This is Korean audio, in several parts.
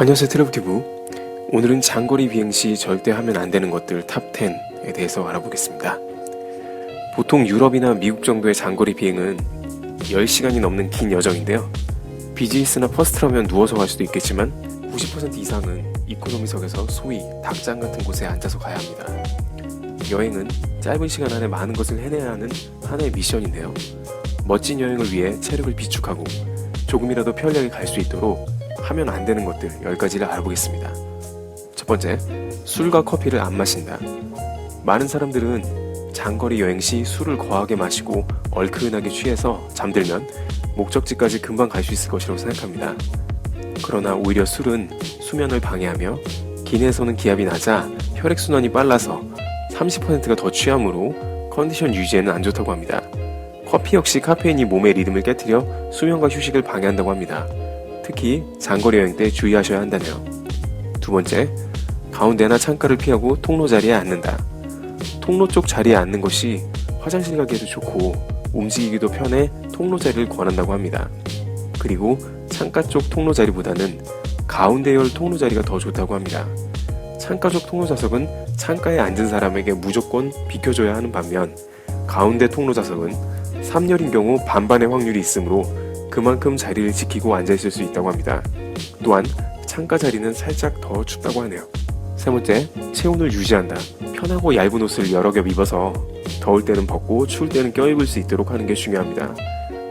안녕하세요, 트래블튜브. 오늘은 장거리 비행 시 절대 하면 안 되는 것들 탑 10에 대해서 알아보겠습니다. 보통 유럽이나 미국 정도의 장거리 비행은 10시간이 넘는 긴 여정인데요. 비즈니스나 퍼스트라면 누워서 갈 수도 있겠지만 90% 이상은 이코노미석에서 소위 닭장 같은 곳에 앉아서 가야 합니다. 여행은 짧은 시간 안에 많은 것을 해내야 하는 하나의 미션인데요. 멋진 여행을 위해 체력을 비축하고 조금이라도 편리하게 갈 수 있도록 하면 안 되는 것들 10가지를 알아보겠습니다. 첫 번째, 술과 커피를 안 마신다. 많은 사람들은 장거리 여행 시 술을 거하게 마시고 얼큰하게 취해서 잠들면 목적지까지 금방 갈 수 있을 것이라고 생각합니다. 그러나 오히려 술은 수면을 방해하며 기내에서는 기압이 낮아 혈액순환이 빨라서 30%가 더 취함으로 컨디션 유지에는 안 좋다고 합니다. 커피 역시 카페인이 몸의 리듬을 깨트려 수면과 휴식을 방해한다고 합니다. 특히 장거리 여행 때 주의하셔야 한다네요. 두 번째, 가운데나 창가를 피하고 통로 자리에 앉는다. 통로 쪽 자리에 앉는 것이 화장실 가기에도 좋고 움직이기도 편해 통로 자리를 권한다고 합니다. 그리고 창가 쪽 통로 자리보다는 가운데열 통로 자리가 더 좋다고 합니다. 창가 쪽 통로 좌석은 창가에 앉은 사람에게 무조건 비켜줘야 하는 반면 가운데 통로 좌석은 3열인 경우 반반의 확률이 있으므로 그만큼 자리를 지키고 앉아있을 수 있다고 합니다. 또한 창가 자리는 살짝 더 춥다고 하네요. 세 번째, 체온을 유지한다. 편하고 얇은 옷을 여러 겹 입어서 더울 때는 벗고 추울 때는 껴입을 수 있도록 하는 게 중요합니다.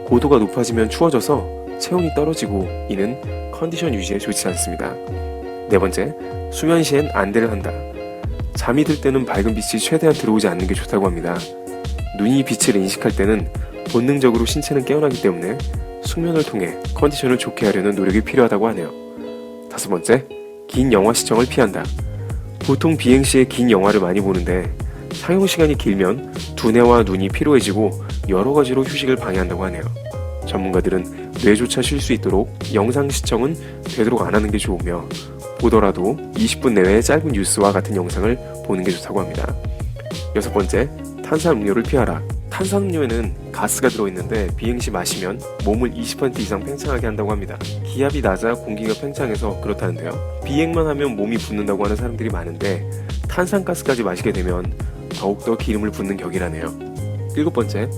고도가 높아지면 추워져서 체온이 떨어지고 이는 컨디션 유지에 좋지 않습니다. 네 번째, 수면 시엔 안대를 한다. 잠이 들 때는 밝은 빛이 최대한 들어오지 않는 게 좋다고 합니다. 눈이 빛을 인식할 때는 본능적으로 신체는 깨어나기 때문에 숙면을 통해 컨디션을 좋게 하려는 노력이 필요하다고 하네요. 다섯 번째, 긴 영화 시청을 피한다. 보통 비행 시에 긴 영화를 많이 보는데 상영 시간이 길면 두뇌와 눈이 피로해지고 여러 가지로 휴식을 방해한다고 하네요. 전문가들은 뇌조차 쉴 수 있도록 영상 시청은 되도록 안 하는 게 좋으며 보더라도 20분 내외의 짧은 뉴스와 같은 영상을 보는 게 좋다고 합니다. 여섯 번째, 탄산음료를 피하라. 탄산음료에는 가스가 들어있는데 비행시 마시면 몸을 20% 이상 팽창하게 한다고 합니다. 기압이 낮아 공기가 팽창해서 그렇다는데요. 비행만 하면 몸이 붓는다고 하는 사람들이 많은데 탄산가스까지 마시게 되면 더욱더 기름을 붓는 격이라네요. 일곱 번째,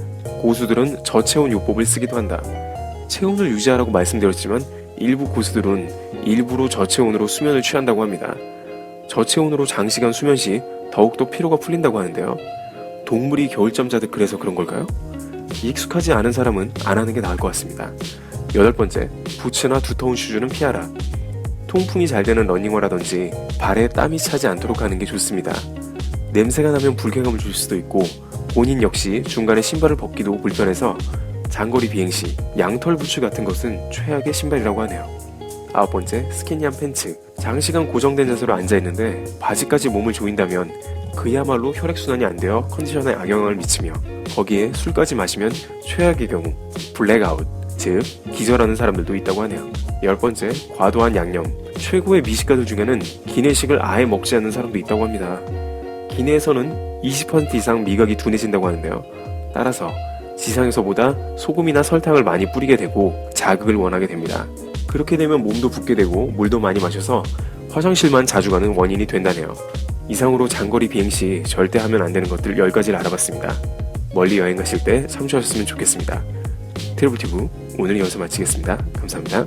고수들은 저체온 요법을 쓰기도 한다. 체온을 유지하라고 말씀드렸지만 일부 고수들은 일부러 저체온으로 수면을 취한다고 합니다. 저체온으로 장시간 수면 시 더욱더 피로가 풀린다고 하는데요. 동물이 겨울잠 자듯 그래서 그런 걸까요? 익숙하지 않은 사람은 안 하는 게 나을 것 같습니다. 여덟 번째, 부츠나 두터운 슈즈는 피하라. 통풍이 잘 되는 러닝화라든지 발에 땀이 차지 않도록 하는 게 좋습니다. 냄새가 나면 불쾌감을 줄 수도 있고 본인 역시 중간에 신발을 벗기도 불편해서 장거리 비행 시 양털 부츠 같은 것은 최악의 신발이라고 하네요. 아홉 번째, 스키니한 팬츠. 장시간 고정된 자세로 앉아있는데 바지까지 몸을 조인다면 그야말로 혈액순환이 안 되어 컨디션에 악영향을 미치며 거기에 술까지 마시면 최악의 경우 블랙아웃, 즉 기절하는 사람들도 있다고 하네요. 열 번째, 과도한 양념. 최고의 미식가들 중에는 기내식을 아예 먹지 않는 사람도 있다고 합니다. 기내에서는 20% 이상 미각이 둔해진다고 하는데요. 따라서 지상에서보다 소금이나 설탕을 많이 뿌리게 되고 자극을 원하게 됩니다. 그렇게 되면 몸도 붓게 되고 물도 많이 마셔서 화장실만 자주 가는 원인이 된다네요. 이상으로 장거리 비행 시 절대 하면 안 되는 것들 10가지를 알아봤습니다. 멀리 여행 가실 때 참조하셨으면 좋겠습니다. 트래블튜브 오늘 여기서 마치겠습니다. 감사합니다.